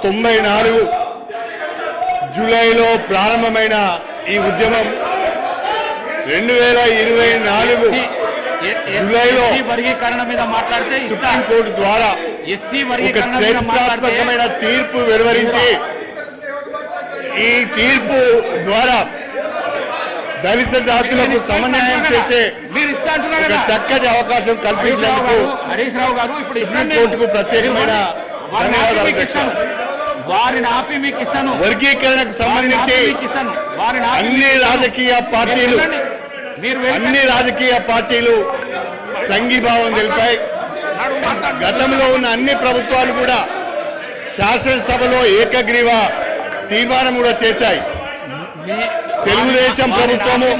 1994 జూలైలో ప్రారంభమైన ఈ ఉద్యమం 2024 జూలైలో వర్గీకరణ మీద మాట్లాడితే సుప్రీంకోర్టు ద్వారా ఒక చరిత్రాత్మకమైన తీర్పు వెలువరించి ఈ తీర్పు ద్వారా దళిత జాతులకు సమన్వయం చేసే ఒక చక్కటి అవకాశం కల్పించినందుకు సుప్రీంకోర్టుకు ప్రత్యేకమైన ధన్యవాదాలు. వారిని ఆపి మీకు ఇస్తాను. వర్గీకరణకు సంబంధించి అన్ని రాజకీయ పార్టీలు సంఘీభావం తెలిపాయి. గతంలో ఉన్న అన్ని ప్రభుత్వాలు కూడా శాసనసభలో ఏకగ్రీవ తీర్మానం కూడా చేశాయి. తెలుగుదేశం ప్రభుత్వము,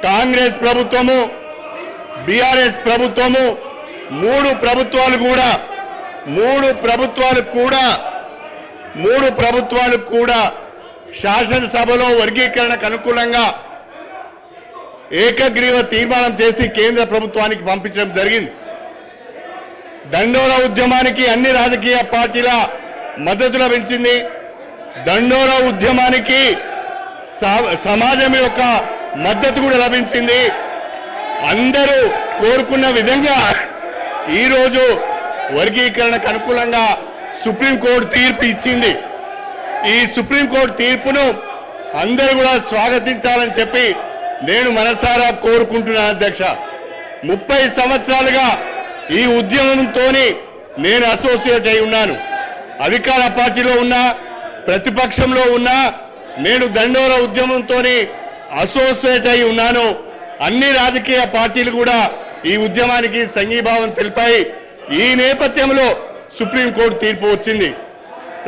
కాంగ్రెస్ ప్రభుత్వము, బీఆర్ఎస్ ప్రభుత్వము మూడు ప్రభుత్వాలు కూడా శాసనసభలో వర్గీకరణకు అనుకూలంగా ఏకగ్రీవ తీర్మానం చేసి కేంద్ర ప్రభుత్వానికి పంపించడం జరిగింది. దండోరా ఉద్యమానికి అన్ని రాజకీయ పార్టీల మద్దతు లభించింది. దండోరా ఉద్యమానికి సమాజం యొక్క మద్దతు కూడా లభించింది. అందరూ కోరుకున్న విధంగా ఈరోజు వర్గీకరణకు అనుకూలంగా సుప్రీంకోర్టు తీర్పు ఇచ్చింది. ఈ సుప్రీంకోర్టు తీర్పును అందరూ కూడా స్వాగతించాలని చెప్పి నేను మనసారా కోరుకుంటున్నాను. అధ్యక్ష, 30 సంవత్సరాలుగా ఈ ఉద్యమంతో నేను అసోసియేట్ అయి ఉన్నాను. అధికార పార్టీలో ఉన్నా, ప్రతిపక్షంలో ఉన్నా నేను దండోరా ఉద్యమంతో అసోసియేట్ అయి ఉన్నాను. అన్ని రాజకీయ పార్టీలు కూడా ఈ ఉద్యమానికి సంఘీభావం తెలిపాయి. ఈ నేపథ్యంలో సుప్రీంకోర్టు తీర్పు వచ్చింది.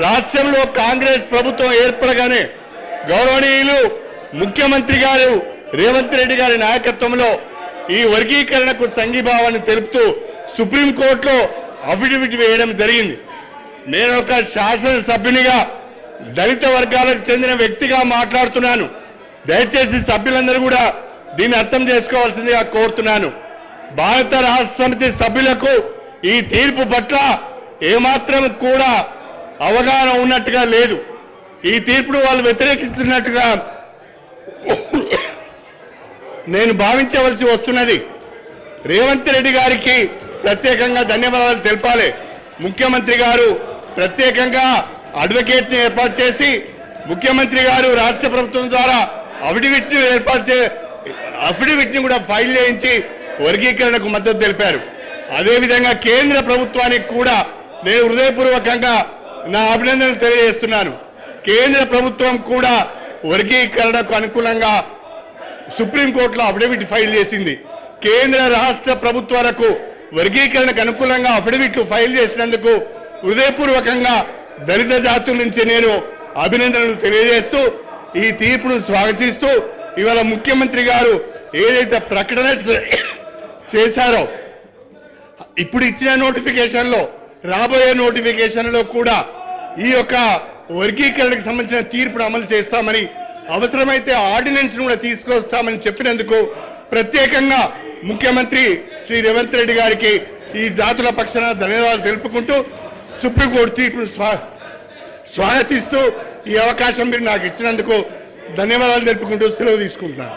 రాష్ట్రంలో కాంగ్రెస్ ప్రభుత్వం ఏర్పడగానే గౌరవనీయులు ముఖ్యమంత్రి గారు రేవంత్ రెడ్డి గారి నాయకత్వంలో ఈ వర్గీకరణకు సంఘీభావాన్ని తెలుపుతూ సుప్రీంకోర్టులో అఫిడవిట్ వేయడం జరిగింది. నేను ఒక శాసనసభ్యునిగా దళిత వర్గాలకు చెందిన వ్యక్తిగా మాట్లాడుతున్నాను. దయచేసి సభ్యులందరూ కూడా దీన్ని అర్థం చేసుకోవాల్సిందిగా కోరుతున్నాను. భారత రాష్ట్ర సమితి సభ్యులకు ఈ తీర్పు పట్ల ఏమాత్రం కూడా అవగాహన ఉన్నట్టుగా లేదు. ఈ తీర్పును వాళ్ళు వ్యతిరేకిస్తున్నట్టుగా నేను భావించవలసి వస్తున్నది. రేవంత్ రెడ్డి గారికి ప్రత్యేకంగా ధన్యవాదాలు తెలపాలి. ముఖ్యమంత్రి గారు ప్రత్యేకంగా అడ్వకేట్ని ఏర్పాటు చేసి ముఖ్యమంత్రి గారు రాష్ట్ర ప్రభుత్వం ద్వారా అఫిడవిట్ని కూడా ఫైల్ చేయించి వర్గీకరణకు మద్దతు తెలిపారు. అదేవిధంగా కేంద్ర ప్రభుత్వానికి కూడా నేను హృదయపూర్వకంగా నా అభినందనలు తెలియజేస్తున్నాను. కేంద్ర ప్రభుత్వం కూడా వర్గీకరణకు అనుకూలంగా సుప్రీంకోర్టులో అఫిడవిట్ ఫైల్ చేసింది. కేంద్ర రాష్ట్ర ప్రభుత్వాలకు వర్గీకరణకు అనుకూలంగా అఫిడవిట్లు ఫైల్ చేసినందుకు హృదయపూర్వకంగా దళిత జాతుల నుంచి నేను అభినందనలు తెలియజేస్తూ ఈ తీర్పును స్వాగతిస్తూ ఇవాళ ముఖ్యమంత్రి గారు ఏదైతే ప్రకటన చేశారో ఇప్పుడు ఇచ్చిన నోటిఫికేషన్లో రాబోయే నోటిఫికేషన్లో కూడా ఈ యొక్క వర్గీకరణకు సంబంధించిన తీర్పును అమలు చేస్తామని అవసరమైతే ఆర్డినెన్స్ కూడా తీసుకొస్తామని చెప్పినందుకు ప్రత్యేకంగా ముఖ్యమంత్రి శ్రీ రేవంత్ రెడ్డి గారికి ఈ జాతుల పక్షాన ధన్యవాదాలు తెలుపుకుంటూ సుప్రీంకోర్టు తీర్పును స్వాగతిస్తూ ఈ అవకాశం మీరు నాకు ఇచ్చినందుకు ధన్యవాదాలు తెలుపుకుంటూ సెలవు తీసుకుంటున్నాను.